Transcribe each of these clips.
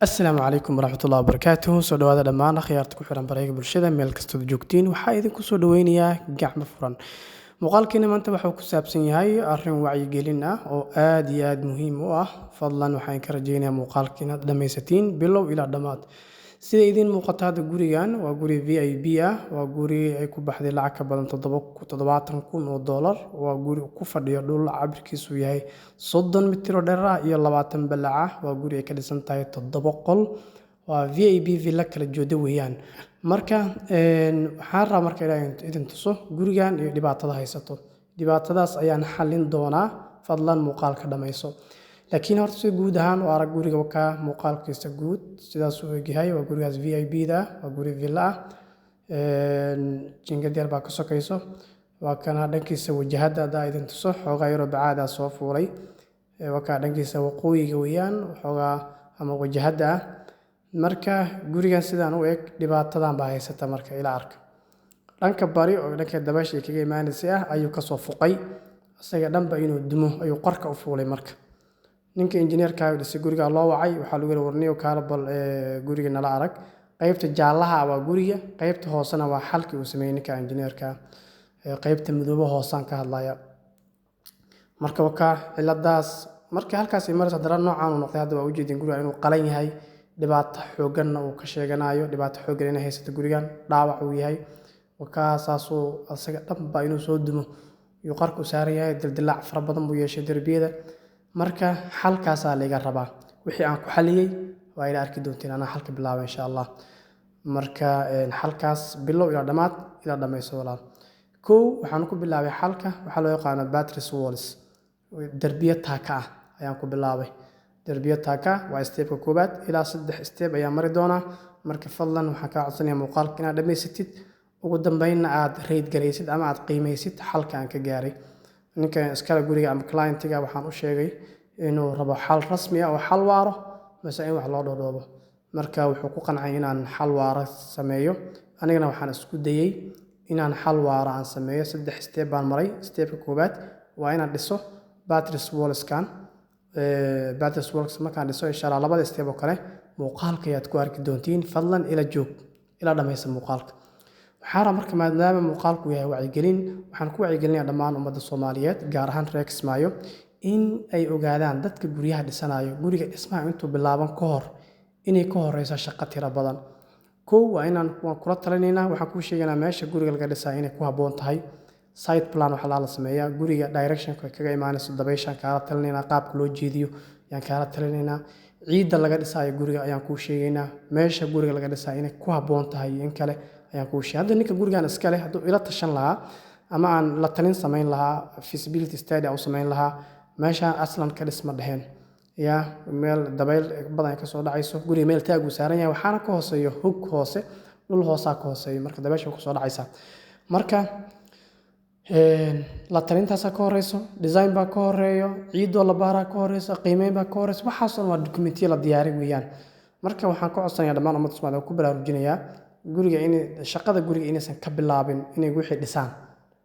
Asalaamu calaykum waraxmatullaahi wabarakaatuh. Soo dhawaada dhammaan akhyaarta ku xiran baraha bulshada meel kasta oo joogtiin. Waxaa idinku soo dhaweynayaa gacmo furan. Muuqaalkeena maanta waxa uu ku saabsan yahay arrin wacyigelin ah oo aad iyo aad muhiim u ah. Fadlan waxaan ka rajaynayaa muuqaalkeena dhammaysatiin bilow ilaa dhammaad. Sida idin muuqata hadda gurigan waa guri VIP ah, waa guri ay ku baxday lacag ka badan $70,000. Waa guri ku fadhiyo dhul cabirkiisu yahay 30 mitir oo dherer ah iyo 20 ballac ah. Waa guri ay ka dhisan tahay 7 qol. Waa VIP villa kala jooda weeyaan. Marka waxaan rabaa marka inaan idin tuso gurigan iyo dhibaatada haysato. Dhibaatadaas ayaan xallin doonaa. Fadlan muuqaalka dhamayso. Laakiin horta si guud ahaan waa arag guriga ka muuqaalkiisa guud sidaas uu egyahay. Waa gurigaas VIP da, waa guri villa ah. Jiingad yar baa ka sokayso. Waa kana dhankiisa wajahada idin tuso xoogaa yar oo bacaad soo fuulay. Waa ka dhankiisa waqooyiga weeyaan xoogaa ama wajahada. Marka gurigan sidaan u eg dhibaatadan baa haysata marka ila arka. Dhanka bari oo dhanka dabaasha kaga imaanaysa ayuu ka soo fuqay. Isaga dhanba inuu dumo ayuu qarka u fuulay marka. Ninka injineerka ah dhisay guriga loo wacay waxa lagu warniyo kaala bal guriga nala arag. Qaybta jaalaha waa guriga, qaybta hoosena waa xalkii uu sameeyay ninka injineerka. Qaybta madooba hoosaan ka hadlaya. Marka waka ciladaas markii halkaas ay maraysa daran noocan uu noqday hadda waa u jeedin guriga inuu qalan yahay. Dhibaato xooggan uu ka sheeganayo, dhibaato xooggan inay haysato gurigan, dhaawac uu yahay. Waka saasoo asaga dhanba inuu soo dumo iyo qarku saaran yahay dildilaac fara badan buu yeeshay darbiyada. Marka halkaas laga rabaa wixii aan ku xaliyay waa ila arki doontiin ana halka bilaabo insha Allah. Marka halkaas bilow ila dhamaad ila dhamayso walaal. Waxaan ku bilaabay halka waxa loo yaqaan battery walls. Darbiya taaka ah ayaan ku bilaabay. Darbiya taaka waa step-ka koobaad ilaa 3 step ayaan mari doonaa. Marka fadlan waxaan ka codsanayaa muuqaalka inaad dhamaysatid ugu dambeynna aad rate gareysid ama aad qiimeysid halka aan ka gaaray. Ninka iskala guriga ama client-ga waxaan u sheegay inuu rabo xal rasmi ah oo xal waaro mise in wax loo dhoodhoobo. Marka wuxuu ku qancay inaan xal waara sameeyo. Anigana waxaan isku dayay inaan xal waara aan sameeyo. 3 step baan maray. Step-ka koobaad waa inaan dhiso battery walls kan. Battery walls markaan dhiso insha Allah labada step oo kale muuqaalka ayaad ku arki doontiin. Fadlan ila joog ila dhamaysa muuqaalka. Waxaan marka maadaama muuqaalku yahay wacyigelin waxaan ku wacyigelinayaa dhammaan ummadda Soomaaliyeed gaar ahaan reer Kismaayo in ay ogaadaan dadka guryaha dhisanayo guriga dhismaha intuu bilaaban ka hor inay ka horeyso shaqo tiro badan. Waa inaan kula talinaynaa waxaan ku sheegaynaa meesha guriga laga dhisayo inay ku habboon tahay. Site plan waxa la sameeyaa guriga direction kaga imaanayso dabayshan kaala talinaynaa qaabka loo jeediyo ayaan kaala talinaynaa. Ciidda laga dhisayo guriga ayaan ku sheegaynaa meesha guriga laga dhisayo inay ku habboon tahay in kale ayaan ku sheegay. Hadda ninka gurigan iska leh hadduu ila tashan lahaa ama aan la talin samayn lahaa feasibility study u samayn lahaa meesha aslan ka dhisma dhaheen. Meel dabayl badan ka soo dhacayso guriga meel taag uu saaran yahay waxaana ka hooseeyo hog hoose dhul hoosa ka hooseeyo marka dabaysha ku soo dhacaysa. Marka la talintaas ka horeyso, design baa ka horeeyo, ciidoo la baaraa ka horeyso, qiimeyn baa ka horeyso. Waxaas oo waa document la diyaariyay weeyaan. Marka waxaan ka codsanayaa dhammaan ummadda Soomaaliyeed ku baraarujinayaa guriga in shaqada guriga inaysan ka bilaabin inay wixii dhisaan.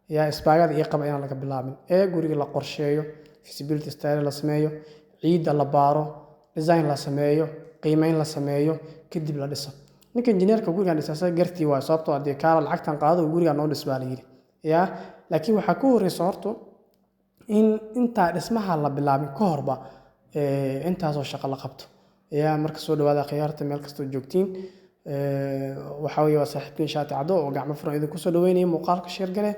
Isbaagada iyo qaba inaan laga bilaabin. Guriga la qorsheeyo, feasibility study la sameeyo, ciidda la baaro, design la sameeyo, qiimeyn la sameeyo, kadib la dhiso. Ninka injineerka gurigan dhisay gartii waa sababtoo ah kaala lacagtan qaado guriga noo dhisbaa la yiri. Laakiin waxa ku horeyso horto in inta dhismaha la bilaabin ka horba intaas oo shaqo la qabto. Marka soo dhawaada khiyaarta meel kasta oo joogtiin. Waxa weeye waa saaxiibkii shaati cado oo gacmo furan idinku soo dhaweynaya muuqaalka share gale.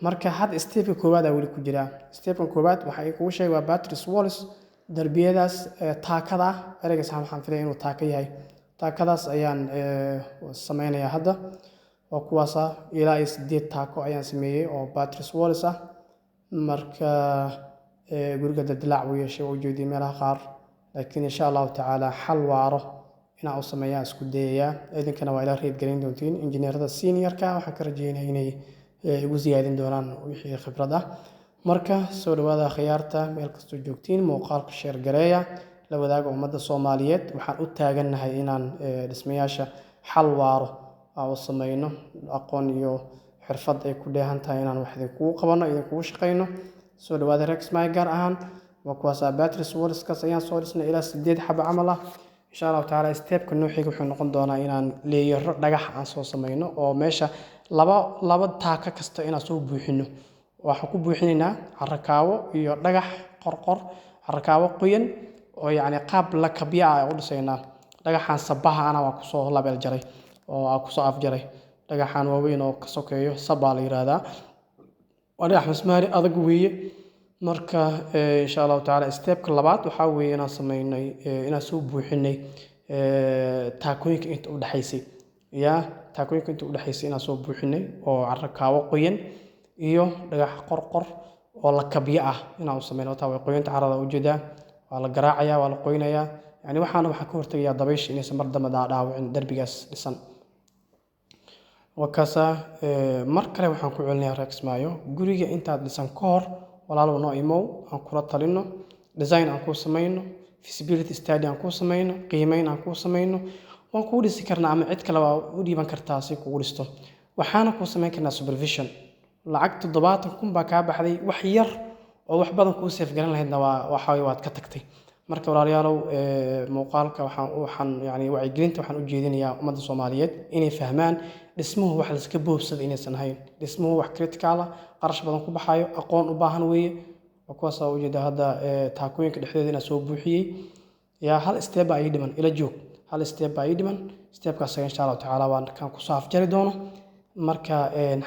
Marka had step-ka koobaad wali ku jira. Step-ka koobaad waxa ay kugu sheegay waa battery walls darbiyadaas taakada ereyga sax waxaan filayaa inuu taaka yahay. Taakadaas ayaan sameynayaa hadda. Waa kuwaasa ilaa 8 taako ayaan sameeyay oo battery walls ah. Marka guriga dildilaac uu yeeshay oo jeediyay meelaha qaar. Laakiin insha Allah ta'ala xal waaro inaan u sameeyaa isku dayayaa. Idinkana waa ila reed gelin doontiin injineerada senior-ka waxaan ka rajaynayaa inay ugu ziyaadin doonaan wixii khibrad ah. Marka soo dhawaada khiyaarta meel kasta oo joogtiin muuqaalka share gareeya la wadaaga ummadda Soomaaliyeed. Waxaan u taaganahay inaan dhismayaasha xal waaro aan u sameyno aqoon iyo xirfad ay ku dheehan tahay inaan wax idin kugu qabano idin kugu shaqeyno. Soo dhawaada reer Kismaayo gaar ahaan waa kuwaas battery walls kaas ayaan soo dhisnay ilaa 8 xabo camal ah. insha allahu tacaala stepka nooxiga wuxuu noqon doonaa inaan leeyaro dhagax aan soo samayno oo meesha laba taaka kasta inaan soo buuxino. waxaan ku buuxinaynaa carakaawo iyo dhagax qorqor, carakaawo qoyan oo yacni qaab la kabya ah u dhisaynaa. dhagaxaan sabaha ana waa kusoo labeel jaray oo aan kusoo afjaray. dhagaxaan waaweyn oo ka sokeeyo sabaa la yiraahdaa. waa dhagax masmaari adag weeye. marka insha allahu tacaala stepka labaad waxaa weeye inaan samaynay inaan soo buuxinay taakooyinka inta u dhaxaysay taakooyinka inta u dhaxaysay inaan soo buuxinay oo carakaawo qoyan iyo dhagax qorqor oo la kabya ah inaan u samayno. taa way qoyanta carada ujeedaa, waa la garaacayaa, waa la qoynayaa. yani waxaana waxaa ka hortagayaa dabaysha inaysan mar dambe dhaawicin derbigaas dhisan. wakaasa mar kale waxaan ku celinayaa reer Kismaayo, guriga intaad dhisan ka hor walaalow noo imow, aan kula talino, design aan kuu samayno, feasibility study aan kuu samayno, qiimeyn aan kuu samayno. waan kuu dhisi karnaa ama cid kale waa u dhiiban kartaa si kugu dhisto. waxaana kuu samayn karnaa supervision. lacag 70,000 baa kaa baxday, wax yar oo wax badan kuu seef garan lahaydna waad ka tagtay. marka walaalayaalow muuqaalka waxaan yani wacyigelinta waxaan u jeedinayaa ummadda Soomaaliyeed inay fahmaan dhismuhu wax la iska boobsada inaysan ahayn. dhismuhu wax critical ah, qarash badan ku baxayo, aqoon u baahan weeye. kuwaas oo ujeeda hadda taakooyinka dhexdeeda inaan soo buuxiyey. hal step baa ii dhiman, ila joog. hal step baa ii dhiman. stepkaas insha allahu tacaala waan kan ku soo afjari doono. marka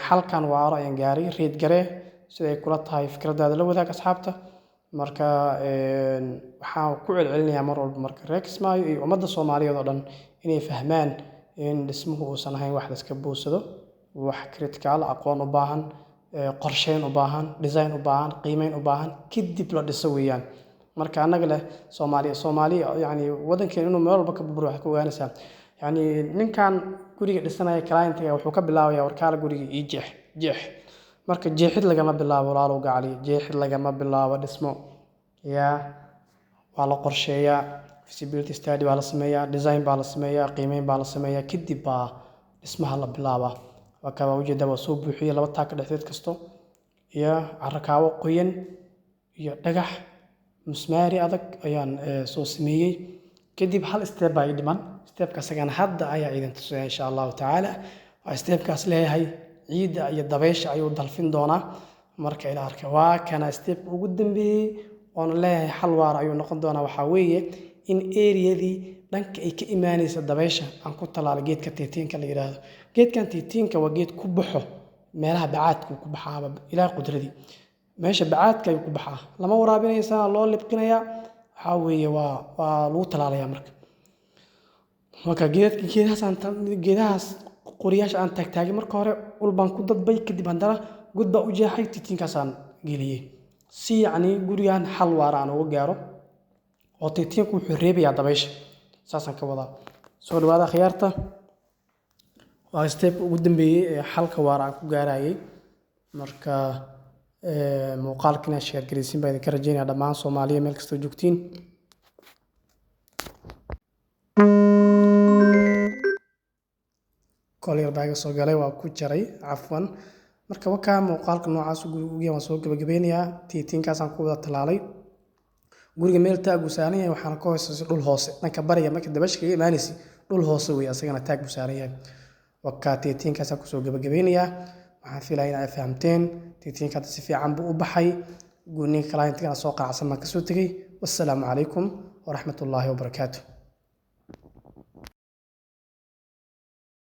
xalkan waaro ayaan gaaray, reed garee siday kula tahay fikradaada la wadaag asxaabta. marka waxaan ku celcelinayaa mar walba marka reer Kismaayo iyo ummadda Soomaaliyeed oo dhan inay fahmaan in dhismuhu uusan ahayn wax la iska boosado, wax critical aqoon u baahan, qorsheyn u baahan, design u baahan, qiimeyn u baahan, kadib la dhiso weeyaan. marka annaga leh Soomaaliya yani wadankeena inuu meel walba ka burburo wax ka ogaanaysaa. yani ninkan guriga dhisanaya client-ga wuxuu ka bilaabayaa warkaala guriga ii jeex. marka jeexid lagama bilaabo walaalow gacali, jeexid lagama bilaabo dhismo. waa la qorsheeyaa, feasibility study baa la sameeyaa, design baa la sameeyaa, qiimeyn baa la sameeyaa, kadib baa dhismaha la bilaabaa. waa kaa ujeedaa waa soo buuxiyey 2 taaka dhexdeed kasto iyo carakaawo qoyan iyo dhagax masmaari adag ayaan soo sameeyey. kadib hal step baa ii dhiman. stepkaas agana hadda ayaa idin tusaya insha allahu tacaala. waa stepkaas leeyahay ciidda iyo dabaysha ayuu dalfin doonaa. marka ila arka waa kana step ugu dambeeyey oon leeyahay xal waara ayuu noqon doonaa. waxaa weeye in areadii dhanka ay ka imaanaysa dabaysha aan ku talaalo geedka tiitiinka la yiraahdo. geedkan tiitiinka waa geed ku baxo meelaha bacaadka ku baxaaba ilaa qudradii. meesha bacaadka ayuu ku baxaa, lama waraabinaysa, loo libqinayaa. waxaa weeye waa lagu talaalayaa marka geedahaas qoriyaasha aan taagtaagay marka hore ul baan ku dadbay, kadib haddana gud baa u jeexay, tiitiinkaasaan geliyey si yacni gurigan xal waara aan uga gaaro. oo tiitiinku wuxuu reebayaa dabaysha, saasaan ka wadaa. soo dhawaada khiyaarta, waa step ugu dambeeyey ee xalka waara aan ku gaarayay. marka muuqaalkina share gareysiin baa idinka rajeynayaa dhammaan Soomaaliya meel kastoo joogtiin. kolyar baa iga soo galay, waa ku jaray cafwan. marka wakaa muuqaalka noocaas guriga waan soo gabagabeynayaa. tiitiinkaasaan ku wada talaalay. guriga meel taag uu saaran yahay, waxaana ka hooseeya dhul hoose dhanka bariga. marka dabaysha kaga imaanaysa dhul hoose weeye, asagana taag buu saaran yahay. wakaa tiitiinkaasaan kusoo gabagabeynayaa. waxaan filayaa in ay fahamteen. tiitiinka hadda si fiican buu u baxay. ninka client-gana soo qaacsan baan kasoo tegey. wassalaamu calaykum waraxmatullaahi wabarakaatuh.